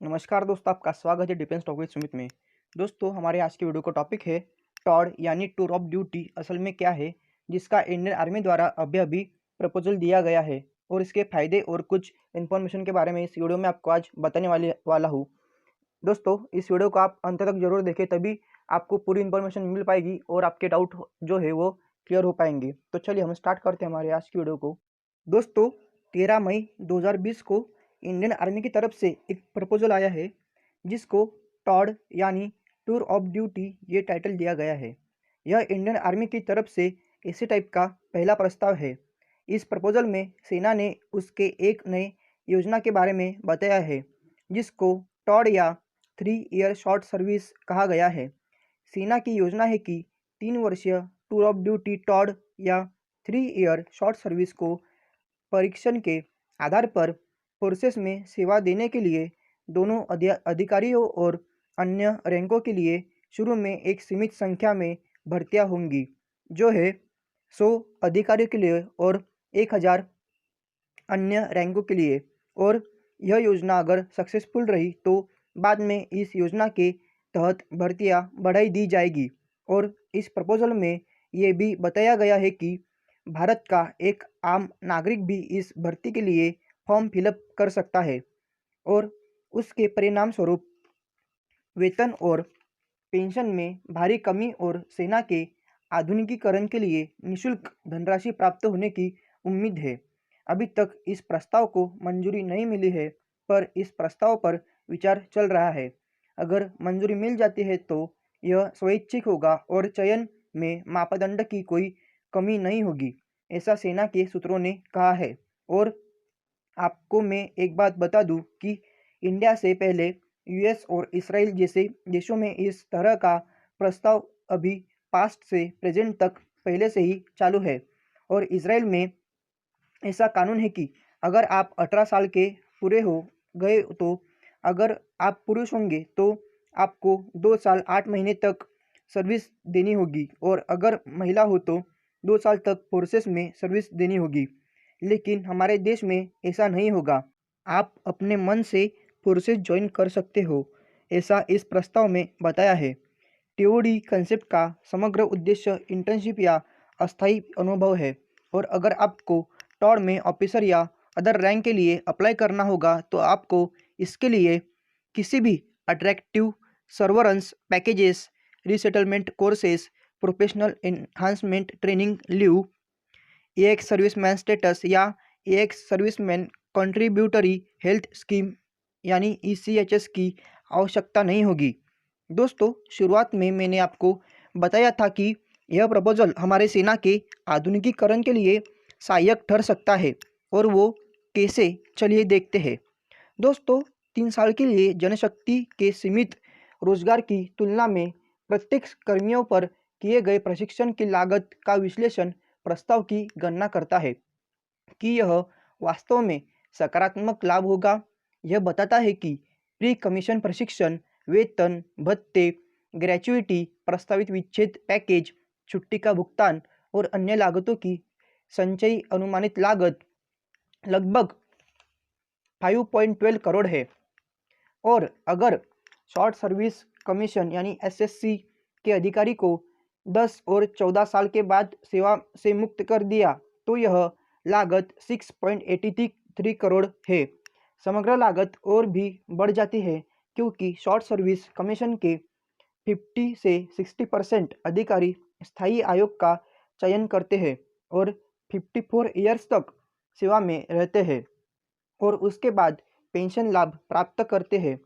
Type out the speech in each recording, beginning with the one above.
नमस्कार दोस्तों, आपका स्वागत है डिफेंस टॉक विद सुमित में। दोस्तों, हमारे आज की वीडियो का टॉपिक है टॉड यानी टूर ऑफ ड्यूटी असल में क्या है, जिसका इंडियन आर्मी द्वारा अभी प्रपोजल दिया गया है और इसके फायदे और कुछ इन्फॉर्मेशन के बारे में इस वीडियो में आपको आज बताने वाला हूँ। दोस्तों, इस वीडियो को आप अंत तक जरूर देखें, तभी आपको पूरी इन्फॉर्मेशन मिल पाएगी और आपके डाउट जो है वो क्लियर हो पाएंगे। तो चलिए हम स्टार्ट करते हैं हमारे आज की वीडियो को। दोस्तों, 13 मई 2020 को इंडियन आर्मी की तरफ से एक प्रपोजल आया है, जिसको टॉड यानी टूर ऑफ ड्यूटी ये टाइटल दिया गया है। यह इंडियन आर्मी की तरफ से इसी टाइप का पहला प्रस्ताव है। इस प्रपोजल में सेना ने उसके एक नए योजना के बारे में बताया है, जिसको टॉड या 3 ईयर शॉर्ट सर्विस कहा गया है। सेना की योजना है कि 3 वर्षीय टूर ऑफ ड्यूटी टॉड या 3 ईयर शॉर्ट सर्विस को परीक्षण के आधार पर फोर्सेस में सेवा देने के लिए दोनों अधिकारियों और अन्य रैंकों के लिए शुरू में एक सीमित संख्या में भर्तियां होंगी, जो है 100 अधिकारियों के लिए और 1000 अन्य रैंकों के लिए। और यह योजना अगर सक्सेसफुल रही तो बाद में इस योजना के तहत भर्तियां बढ़ाई दी जाएगी। और इस प्रपोजल में ये भी बताया गया है कि भारत का एक आम नागरिक भी इस भर्ती के लिए फॉर्म फिलअप कर सकता है और उसके परिणाम स्वरूप वेतन और पेंशन में भारी कमी और सेना के आधुनिकीकरण के लिए निःशुल्क धनराशि प्राप्त होने की उम्मीद है। अभी तक इस प्रस्ताव को मंजूरी नहीं मिली है, पर इस प्रस्ताव पर विचार चल रहा है। अगर मंजूरी मिल जाती है तो यह स्वैच्छिक होगा और चयन में मापदंड की कोई कमी नहीं होगी, ऐसा सेना के सूत्रों ने कहा है। और आपको मैं एक बात बता दूं कि इंडिया से पहले यूएस और इसराइल जैसे देशों में इस तरह का प्रस्ताव अभी पास्ट से प्रेजेंट तक पहले से ही चालू है। और इसराइल में ऐसा कानून है कि अगर आप 18 साल के पूरे हो गए तो अगर आप पुरुष होंगे तो आपको 2 साल 8 महीने तक सर्विस देनी होगी, और अगर महिला हो तो 2 साल तक फोर्सेस में सर्विस देनी होगी। लेकिन हमारे देश में ऐसा नहीं होगा। आप अपने मन से फोर्सेस ज्वाइन कर सकते हो, ऐसा इस प्रस्ताव में बताया है। टीओडी कंसेप्ट का समग्र उद्देश्य इंटर्नशिप या अस्थायी अनुभव है, और अगर आपको टॉड में ऑफिसर या अदर रैंक के लिए अप्लाई करना होगा तो आपको इसके लिए किसी भी attractive severance packages, resettlement courses, professional enhancement training leave, एक सर्विसमैन स्टेटस या एक सर्विसमैन कंट्रीब्यूटरी हेल्थ स्कीम यानी ECHS की आवश्यकता नहीं होगी। दोस्तों, शुरुआत में मैंने आपको बताया था कि यह प्रपोजल हमारे सेना के आधुनिकीकरण के लिए सहायक ठहर सकता है, और वो कैसे, चलिए देखते हैं। दोस्तों, 3 साल के लिए जनशक्ति के सीमित रोजगार की तुलना में प्रत्यक्ष कर्मियों पर किए गए प्रशिक्षण की लागत का विश्लेषण प्रस्ताव की गणना करता है कि यह वास्तव में सकारात्मक लाभ होगा। यह बताता है कि प्री कमीशन प्रशिक्षण, वेतन, भत्ते, ग्रेच्युइटी, प्रस्तावित विच्छेद पैकेज, छुट्टी का भुगतान और अन्य लागतों की संचयी अनुमानित लागत लगभग 5.12 करोड़ है। और अगर शॉर्ट सर्विस कमीशन यानी SSC के अधिकारी को 10 और 14 साल के बाद सेवा से मुक्त कर दिया तो यह लागत 6.83 करोड़ है। समग्र लागत और भी बढ़ जाती है, क्योंकि शॉर्ट सर्विस कमीशन के 50 से 60% अधिकारी स्थायी आयोग का चयन करते हैं और 54 ईयर्स तक सेवा में रहते हैं और उसके बाद पेंशन लाभ प्राप्त करते हैं।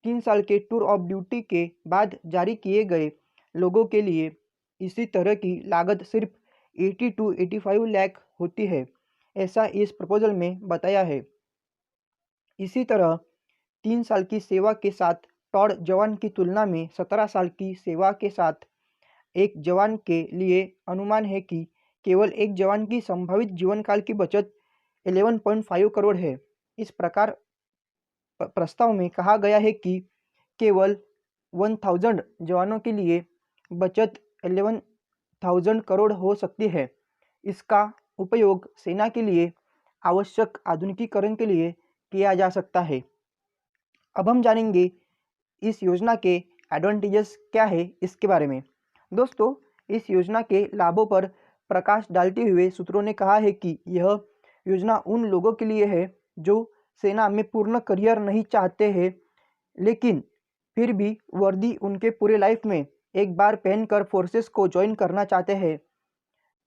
3 साल के टूर ऑफ ड्यूटी के बाद जारी किए गए लोगों के लिए इसी तरह की लागत सिर्फ 80 to 85 लाख होती है, ऐसा इस प्रपोजल में बताया है। इसी तरह 3 साल की सेवा के साथ टॉड जवान की तुलना में 17 साल की सेवा के साथ एक जवान के लिए अनुमान है कि केवल एक जवान की संभावित जीवन काल की बचत 11.5 करोड़ है। इस प्रकार प्रस्ताव में कहा गया है कि केवल 1000 जवानों के लिए बचत 11,000 करोड़ हो सकती है। इसका उपयोग सेना के लिए आवश्यक आधुनिकीकरण के लिए किया जा सकता है। अब हम जानेंगे इस योजना के एडवांटेजेस क्या है इसके बारे में। दोस्तों, इस योजना के लाभों पर प्रकाश डालते हुए सूत्रों ने कहा है कि यह योजना उन लोगों के लिए है जो सेना में पूर्ण करियर नहीं चाहते हैं, लेकिन फिर भी वर्दी उनके पूरे लाइफ में एक बार पहनकर फोर्सेस को ज्वाइन करना चाहते हैं।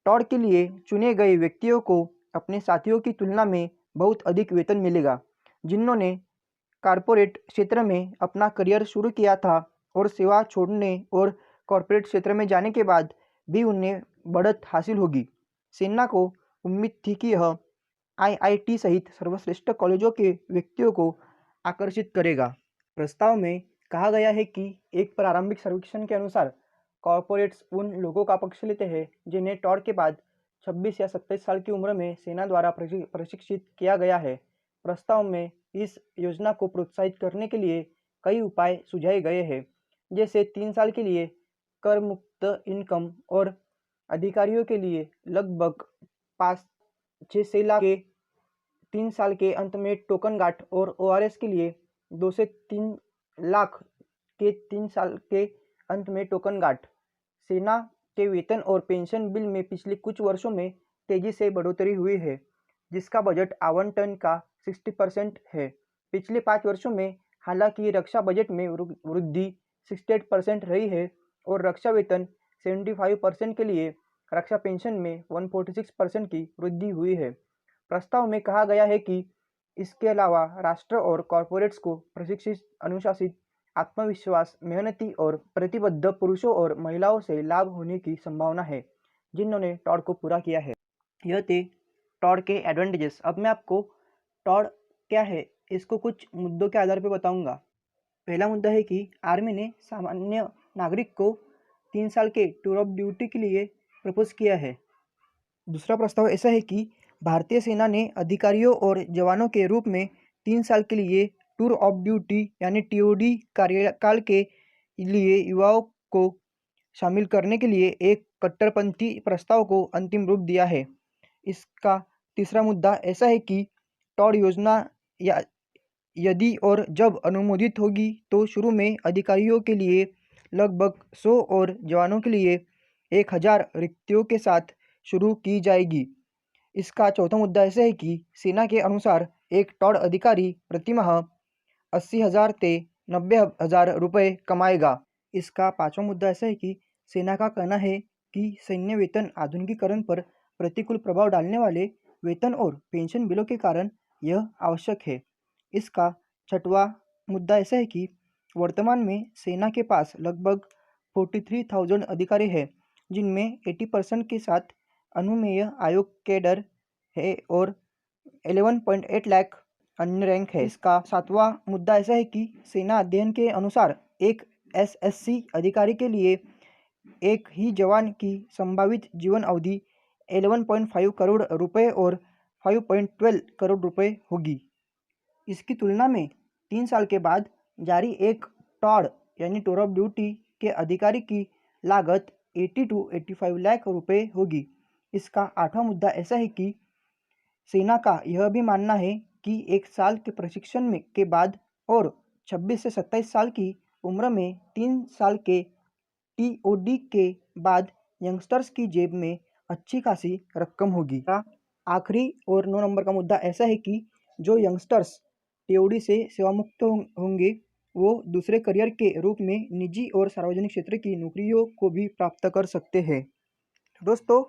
टॉड के लिए चुने गए व्यक्तियों को अपने साथियों की तुलना में बहुत अधिक वेतन मिलेगा, जिन्होंने कॉरपोरेट क्षेत्र में अपना करियर शुरू किया था और सेवा छोड़ने और कॉरपोरेट क्षेत्र में जाने के बाद भी उन्हें बढ़त हासिल होगी। सेना को उम्मीद थी कि यह आईआईटी सहित सर्वश्रेष्ठ कॉलेजों के व्यक्तियों को आकर्षित करेगा। प्रस्ताव में कहा गया है कि एक प्रारंभिक सर्वेक्षण के अनुसार कॉरपोरेट्स उन लोगों का पक्ष लेते हैं जिन्हें टॉड के बाद 26 या 27 साल की उम्र में सेना द्वारा प्रशिक्षित किया गया है। प्रस्ताव में इस योजना को प्रोत्साहित करने के लिए कई उपाय सुझाए गए हैं, जैसे 3 साल के लिए कर मुक्त इनकम और अधिकारियों के लिए लगभग 5-6 लाख के 3 साल के अंत में टोकन गार्ड और ओआरएस के लिए 2 से 3 लाख के 3 साल के अंत में टोकन गार्ड। सेना के वेतन और पेंशन बिल में पिछले कुछ वर्षों में तेजी से बढ़ोतरी हुई है, जिसका बजट आवंटन का 60% है। पिछले 5 वर्षों में हालांकि रक्षा बजट में वृद्धि 68% रही है और रक्षा वेतन 75% के लिए रक्षा पेंशन में 146% की वृद्धि हुई है। प्रस्ताव में कहा गया है कि इसके अलावा राष्ट्र और कॉरपोरेट्स को प्रशिक्षित, अनुशासित, आत्मविश्वास, मेहनती और प्रतिबद्ध पुरुषों और महिलाओं से लाभ होने की संभावना है जिन्होंने टॉड को पूरा किया है। यह थे टॉड के एडवांटेजेस। अब मैं आपको टॉड क्या है इसको कुछ मुद्दों के आधार पर बताऊंगा। पहला मुद्दा है कि आर्मी ने सामान्य नागरिक को 3 साल के टूर ऑफ ड्यूटी के लिए प्रपोज किया है। दूसरा प्रस्ताव ऐसा है कि भारतीय सेना ने अधिकारियों और जवानों के रूप में 3 साल के लिए टूर ऑफ ड्यूटी यानी टीओडी कार्यकाल के लिए युवाओं को शामिल करने के लिए एक कट्टरपंथी प्रस्ताव को अंतिम रूप दिया है। इसका तीसरा मुद्दा ऐसा है कि टॉड योजना यदि और जब अनुमोदित होगी तो शुरू में अधिकारियों के लिए लगभग 100 और जवानों के लिए 1000 रिक्तियों के साथ शुरू की जाएगी। इसका चौथा मुद्दा ऐसा है कि सेना के अनुसार एक टॉड अधिकारी प्रतिमाह 80,000 से 90,000 रुपये कमाएगा। इसका पांचवा मुद्दा ऐसा है कि सेना का कहना है कि सैन्य वेतन आधुनिकीकरण पर प्रतिकूल प्रभाव डालने वाले वेतन और पेंशन बिलों के कारण यह आवश्यक है। इसका छठवां मुद्दा ऐसा है कि वर्तमान में सेना के पास लगभग 43,000 अधिकारी हैं, जिनमें 80% के साथ अनुमेय आयोग कैडर है और 11.8 लाख अन्य रैंक है। इसका सातवां मुद्दा ऐसा है कि सेना अध्ययन के अनुसार एक एसएससी अधिकारी के लिए एक ही जवान की संभावित जीवन अवधि 11.5 करोड़ रुपए और 5.12 करोड़ रुपए होगी। इसकी तुलना में 3 साल के बाद जारी एक टॉड यानी टूर ऑफ ड्यूटी के अधिकारी की लागत 80 to 85 लाख रुपए होगी। इसका आठवां मुद्दा ऐसा है कि सेना का यह भी मानना है कि 1 साल के प्रशिक्षण के बाद और 26 से 27 साल की उम्र में 3 साल के टीओडी के बाद यंगस्टर्स की जेब में अच्छी खासी रकम होगी। आखिरी और 9 नंबर का मुद्दा ऐसा है कि जो यंगस्टर्स टीओडी से सेवामुक्त होंगे वो दूसरे करियर के रूप में निजी और सार्वजनिक क्षेत्र की नौकरियों को भी प्राप्त कर सकते हैं। दोस्तों,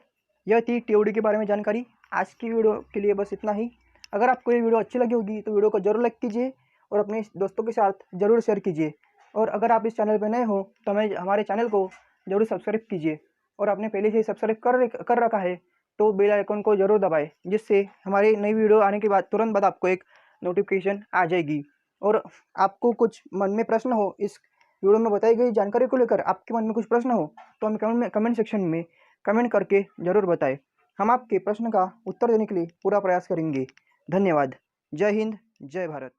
यह थी टीओडी के बारे में जानकारी। आज की वीडियो के लिए बस इतना ही। अगर आपको ये वीडियो अच्छी लगी होगी तो वीडियो को जरूर लाइक कीजिए और अपने दोस्तों के साथ ज़रूर शेयर कीजिए। और अगर आप इस चैनल पर नए हो तो हमारे चैनल को ज़रूर सब्सक्राइब कीजिए और आपने पहले से ही सब्सक्राइब कर रखा है तो बेल आइकन को ज़रूर दबाएं, जिससे हमारी नई वीडियो आने के बाद तुरंत बाद आपको एक नोटिफिकेशन आ जाएगी। और आपको कुछ मन में प्रश्न हो, इस वीडियो में बताई गई जानकारी को लेकर आपके मन में कुछ प्रश्न हो तो हमें कमेंट सेक्शन में कमेंट करके ज़रूर बताएं। हम आपके प्रश्न का उत्तर देने के लिए पूरा प्रयास करेंगे। धन्यवाद। जय हिंद, जय भारत।